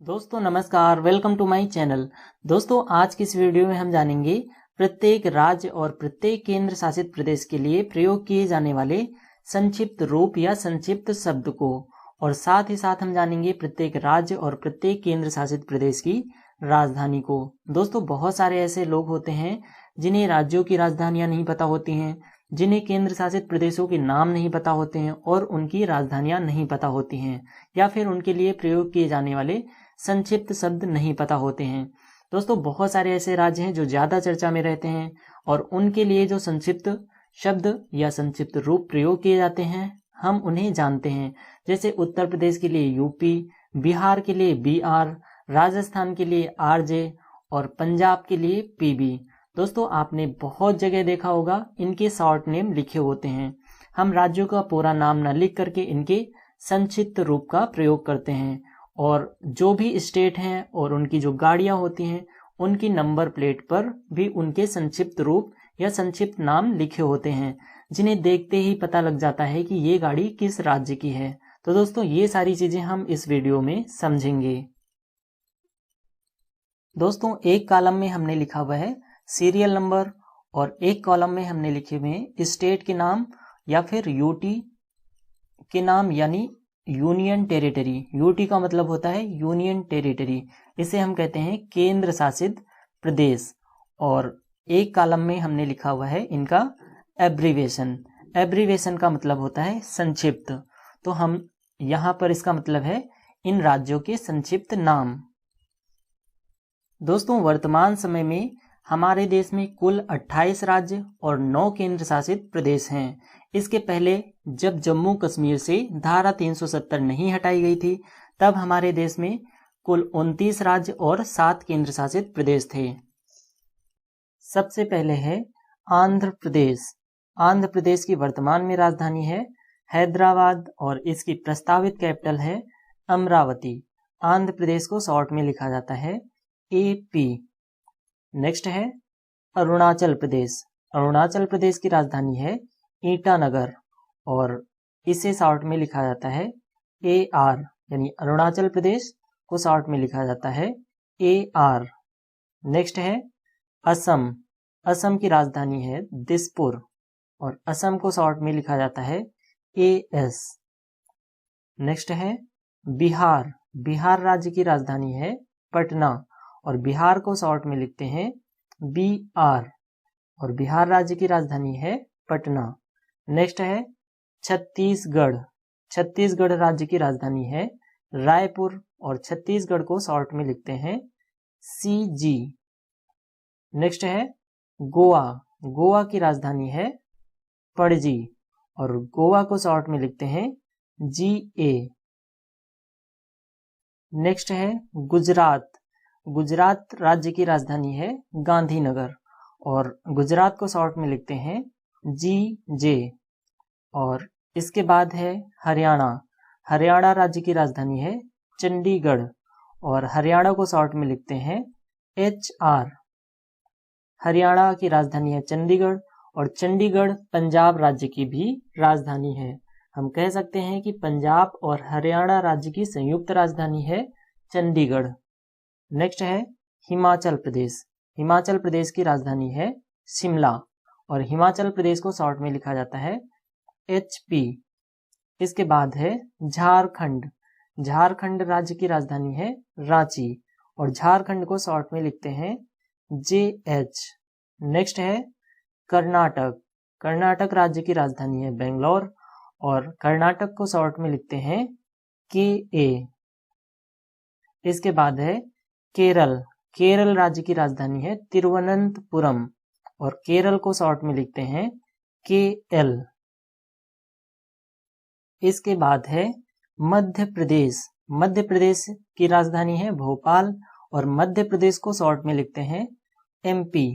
दोस्तों नमस्कार, welcome to my channel. दोस्तों आज की इस वीडियो में हम जानेंगे प्रत्येक राज्य और प्रत्येक केंद्र शासित प्रदेश के लिए प्रयोग किए जाने वाले संक्षिप्त रूप या संक्षिप्त शब्द को, और साथ ही साथ हम जानेंगे प्रत्येक राज्य और प्रत्येक केंद्र शासित प्रदेश की राजधानी को। दोस्तों बहुत सारे ऐसे लोग होते हैं जिन्हें राज्यों की राजधानियां नहीं पता होती हैं, जिन्हें केंद्र शासित प्रदेशों के नाम नहीं पता होते हैं और उनकी राजधानियां नहीं पता होती हैं, या फिर उनके लिए प्रयोग किए जाने वाले संक्षिप्त शब्द नहीं पता होते हैं। दोस्तों बहुत सारे ऐसे राज्य हैं जो ज्यादा चर्चा में रहते हैं और उनके लिए जो संक्षिप्त शब्द या संक्षिप्त रूप प्रयोग किए जाते हैं हम उन्हें जानते हैं। जैसे उत्तर प्रदेश के लिए यूपी, बिहार के लिए बीआर, राजस्थान के लिए आरजे और पंजाब के लिए पीबी। दोस्तों आपने बहुत जगह देखा होगा इनके शॉर्ट नेम लिखे होते हैं। हम राज्यों का पूरा नाम न लिख करके इनके संक्षिप्त रूप का प्रयोग करते हैं, और जो भी स्टेट हैं और उनकी जो गाड़ियां होती हैं उनकी नंबर प्लेट पर भी उनके संक्षिप्त रूप या संक्षिप्त नाम लिखे होते हैं, जिन्हें देखते ही पता लग जाता है कि ये गाड़ी किस राज्य की है। तो दोस्तों ये सारी चीजें हम इस वीडियो में समझेंगे। दोस्तों एक कॉलम में हमने लिखा हुआ है सीरियल नंबर और एक कॉलम में हमने लिखे हुए हैं स्टेट के नाम या फिर यूटी के नाम, यानी यूनियन टेरिटरी। यूटी का मतलब होता है यूनियन टेरिटरी, इसे हम कहते हैं केंद्र शासित प्रदेश। और एक कॉलम में हमने लिखा हुआ है इनका एब्रीवेशन। एब्रीवेशन का मतलब होता है संक्षिप्त। तो हम यहाँ पर इसका मतलब है इन राज्यों के संक्षिप्त नाम। दोस्तों वर्तमान समय में हमारे देश में कुल 28 राज्य और 9 केंद्र शासित प्रदेश हैं। इसके पहले जब जम्मू कश्मीर से धारा 370 नहीं हटाई गई थी तब हमारे देश में कुल 29 राज्य और 7 केंद्र शासित प्रदेश थे। सबसे पहले है आंध्र प्रदेश। आंध्र प्रदेश की वर्तमान में राजधानी है हैदराबाद और इसकी प्रस्तावित कैपिटल है अमरावती। आंध्र प्रदेश को शॉर्ट में लिखा जाता है एपी। नेक्स्ट है अरुणाचल प्रदेश। अरुणाचल प्रदेश की राजधानी है ईटानगर और इसे शॉर्ट में लिखा जाता है AR, यानी अरुणाचल प्रदेश को शॉर्ट में लिखा जाता है AR। नेक्स्ट है असम। असम की राजधानी है दिसपुर और असम को शॉर्ट में लिखा जाता है AS। नेक्स्ट है बिहार। बिहार राज्य की राजधानी है पटना और बिहार को शॉर्ट में लिखते हैं BR और बिहार राज्य की राजधानी है पटना। नेक्स्ट है छत्तीसगढ़। छत्तीसगढ़ राज्य की राजधानी है रायपुर और छत्तीसगढ़ को शॉर्ट में लिखते हैं CG। नेक्स्ट है गोवा। गोवा की राजधानी है पणजी और गोवा को शॉर्ट में लिखते हैं GA। नेक्स्ट है गुजरात। गुजरात राज्य की राजधानी है गांधीनगर और गुजरात को शॉर्ट में लिखते हैं GJ। और इसके बाद है हरियाणा। हरियाणा राज्य की राजधानी है चंडीगढ़ और हरियाणा को शॉर्ट में लिखते हैं HR। हरियाणा की राजधानी है चंडीगढ़ और चंडीगढ़ पंजाब राज्य की भी राजधानी है। हम कह सकते हैं कि पंजाब और हरियाणा राज्य की संयुक्त राजधानी है चंडीगढ़। नेक्स्ट है हिमाचल प्रदेश। हिमाचल प्रदेश की राजधानी है शिमला और हिमाचल प्रदेश को शॉर्ट में लिखा जाता है HP। इसके बाद है झारखंड। झारखंड राज्य की राजधानी है रांची और झारखंड को शॉर्ट में लिखते हैं JH। नेक्स्ट है कर्नाटक। कर्नाटक राज्य की राजधानी है बेंगलोर और कर्नाटक को शॉर्ट में लिखते हैं KA। इसके बाद है केरल। केरल राज्य की राजधानी है तिरुवनंतपुरम और केरल को शॉर्ट में लिखते हैं KL। इसके बाद है मध्य प्रदेश। मध्य प्रदेश की राजधानी है भोपाल और मध्य प्रदेश को शॉर्ट में लिखते हैं MP।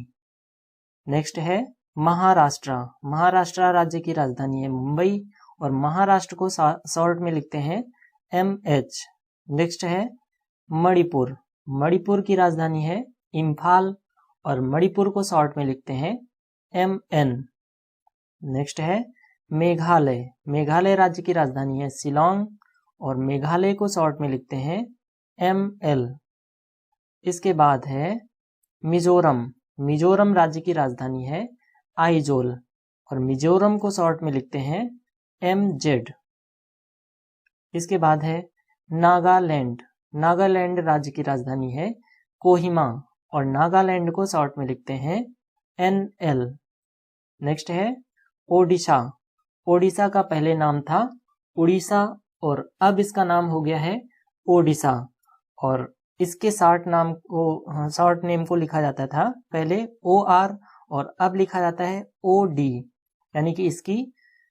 नेक्स्ट है महाराष्ट्र। महाराष्ट्र राज्य की राजधानी है मुंबई और महाराष्ट्र को शॉर्ट में लिखते हैं MH। नेक्स्ट है मणिपुर। मणिपुर की राजधानी है इम्फाल और मणिपुर को शॉर्ट में लिखते हैं MN। नेक्स्ट है मेघालय। मेघालय राज्य की राजधानी है शिलोंग और मेघालय को शॉर्ट में लिखते हैं ML। इसके बाद है मिजोरम। मिजोरम राज्य की राजधानी है आइजोल और मिजोरम को शॉर्ट में लिखते हैं MZ। इसके बाद है नागालैंड। नागालैंड राज्य की राजधानी है कोहिमा और नागालैंड को शॉर्ट में लिखते हैं NL। नेक्स्ट है ओडिशा। ओडिशा का पहले नाम था उड़ीसा और अब इसका नाम हो गया है ओडिशा और इसके शॉर्ट नेम को लिखा जाता था पहले OR और अब लिखा जाता है OD, यानी कि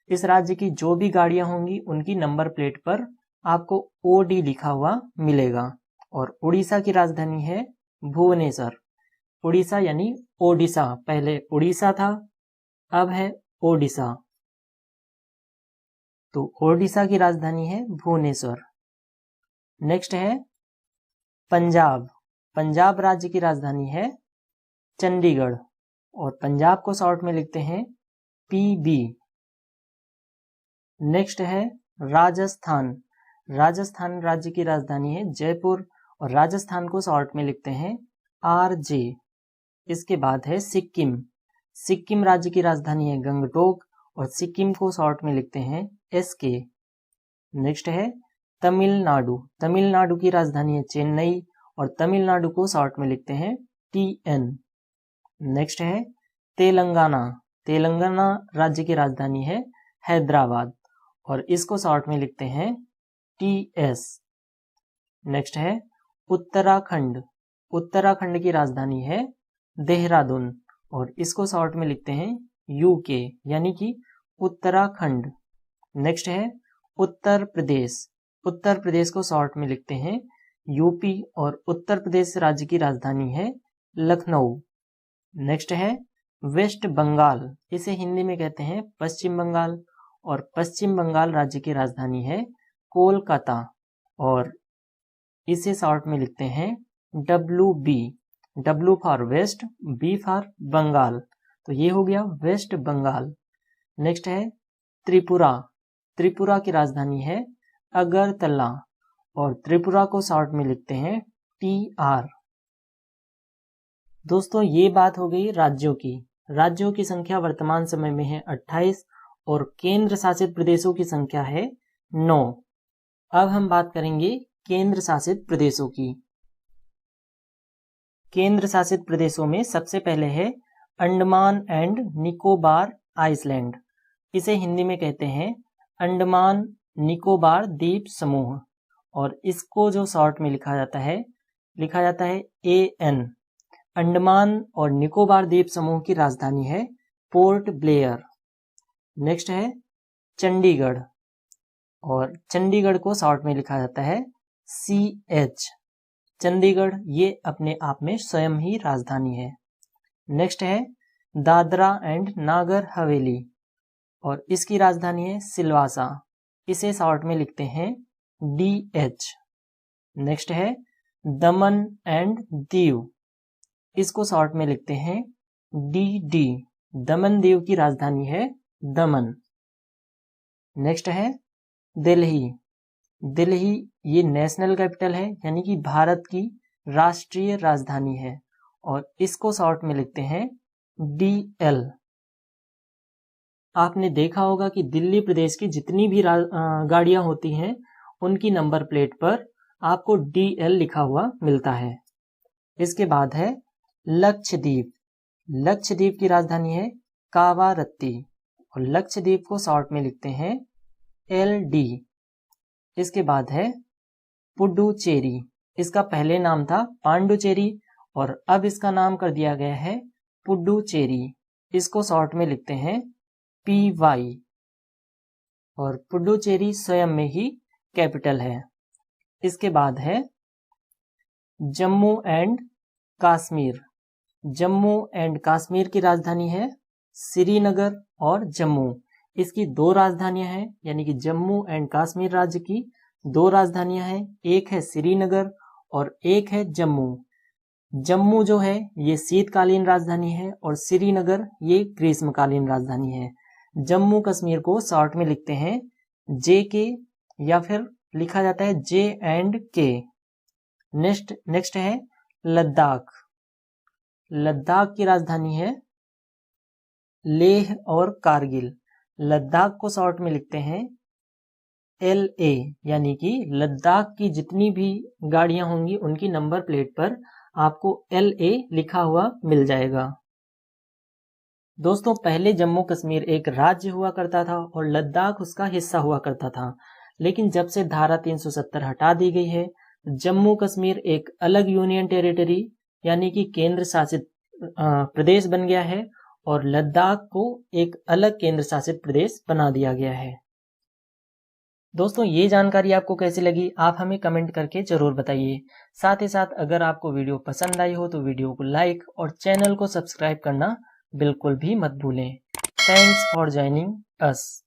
इस राज्य की जो भी गाड़ियां होंगी उनकी नंबर प्लेट पर आपको OD लिखा हुआ मिलेगा। और उड़ीसा की राजधानी है भुवनेश्वर। उड़ीसा यानी ओडिशा, पहले उड़ीसा था अब है ओडिशा। तो ओडिशा की राजधानी है भुवनेश्वर। नेक्स्ट है पंजाब। पंजाब राज्य की राजधानी है चंडीगढ़ और पंजाब को शॉर्ट में लिखते हैं PB। नेक्स्ट है राजस्थान। राजस्थान राज्य की राजधानी है जयपुर और राजस्थान को शॉर्ट में लिखते हैं RJ। इसके बाद है सिक्किम। सिक्किम राज्य की राजधानी है गंगटोक और सिक्किम को शॉर्ट में लिखते हैं SK। नेक्स्ट है तमिलनाडु। तमिलनाडु की राजधानी है चेन्नई और तमिलनाडु को शॉर्ट में लिखते हैं TN। नेक्स्ट है तेलंगाना। तेलंगाना राज्य की राजधानी है हैदराबाद और इसको शॉर्ट में लिखते हैं TS। नेक्स्ट है उत्तराखंड। उत्तराखंड की राजधानी है देहरादून और इसको शॉर्ट में लिखते हैं UK, यानी कि उत्तराखंड। नेक्स्ट है उत्तर प्रदेश। उत्तर प्रदेश को शॉर्ट में लिखते हैं UP और उत्तर प्रदेश राज्य की राजधानी है लखनऊ। नेक्स्ट है वेस्ट बंगाल। इसे हिंदी में कहते हैं पश्चिम बंगाल और पश्चिम बंगाल राज्य की राजधानी है कोलकाता और इसे शॉर्ट में लिखते हैं WB। W for west, B for Bengal. तो ये हो गया वेस्ट बंगाल। नेक्स्ट है त्रिपुरा। त्रिपुरा की राजधानी है अगरतला और त्रिपुरा को शॉर्ट में लिखते हैं TR। दोस्तों ये बात हो गई राज्यों की। राज्यों की संख्या वर्तमान समय में है 28 और केंद्र शासित प्रदेशों की संख्या है 9। अब हम बात करेंगे केंद्र शासित प्रदेशों की। केंद्र शासित प्रदेशों में सबसे पहले है अंडमान एंड निकोबार आइसलैंड। इसे हिंदी में कहते हैं अंडमान निकोबार द्वीप समूह और इसको जो शॉर्ट में लिखा जाता है AN। अंडमान और निकोबार द्वीप समूह की राजधानी है पोर्ट ब्लेयर। नेक्स्ट है चंडीगढ़ और चंडीगढ़ को शॉर्ट में लिखा जाता है CH। चंडीगढ़ ये अपने आप में स्वयं ही राजधानी है। नेक्स्ट है दादरा एंड नागर हवेली और इसकी राजधानी है सिलवासा। इसे शॉर्ट में लिखते हैं DH। नेक्स्ट है दमन एंड दीव। इसको शॉर्ट में लिखते हैं DD। दमन दीव की राजधानी है दमन। नेक्स्ट है दिल्ली। दिल्ली ये नेशनल कैपिटल है, यानी कि भारत की राष्ट्रीय राजधानी है और इसको शॉर्ट में लिखते हैं DL। आपने देखा होगा कि दिल्ली प्रदेश की जितनी भी गाड़ियां होती हैं उनकी नंबर प्लेट पर आपको DL लिखा हुआ मिलता है। इसके बाद है लक्षद्वीप। लक्षद्वीप की राजधानी है कावारत्ती और लक्षद्वीप को शॉर्ट में लिखते हैं LD। इसके बाद है पुडुचेरी। इसका पहले नाम था पांडुचेरी और अब इसका नाम कर दिया गया है पुडुचेरी। इसको शॉर्ट में लिखते हैं PY और पुडुचेरी स्वयं में ही कैपिटल है। इसके बाद है जम्मू एंड कश्मीर। जम्मू एंड कश्मीर की राजधानी है श्रीनगर और जम्मू। इसकी 2 राजधानियां हैं, यानी कि जम्मू एंड कश्मीर राज्य की 2 राजधानियां हैं। एक है श्रीनगर और एक है जम्मू। जम्मू जो है ये शीतकालीन राजधानी है और श्रीनगर ये ग्रीष्मकालीन राजधानी है। जम्मू कश्मीर को शॉर्ट में लिखते हैं JK या फिर लिखा जाता है J&K। नेक्स्ट है लद्दाख। लद्दाख की राजधानी है लेह और कारगिल। लद्दाख को शॉर्ट में लिखते हैं LA, यानी कि लद्दाख की जितनी भी गाड़ियां होंगी उनकी नंबर प्लेट पर आपको LA लिखा हुआ मिल जाएगा। दोस्तों, पहले जम्मू कश्मीर एक राज्य हुआ करता था और लद्दाख उसका हिस्सा हुआ करता था, लेकिन जब से धारा 370 हटा दी गई है, जम्मू कश्मीर एक अलग यूनियन टेरिटरी यानी कि केंद्र शासित प्रदेश बन गया है और लद्दाख को एक अलग केंद्र शासित प्रदेश बना दिया गया है। दोस्तों, ये जानकारी आपको कैसी लगी आप हमें कमेंट करके जरूर बताइए। साथ ही साथ अगर आपको वीडियो पसंद आई हो तो वीडियो को लाइक और चैनल को सब्सक्राइब करना बिल्कुल भी मत भूलें। Thanks for joining us.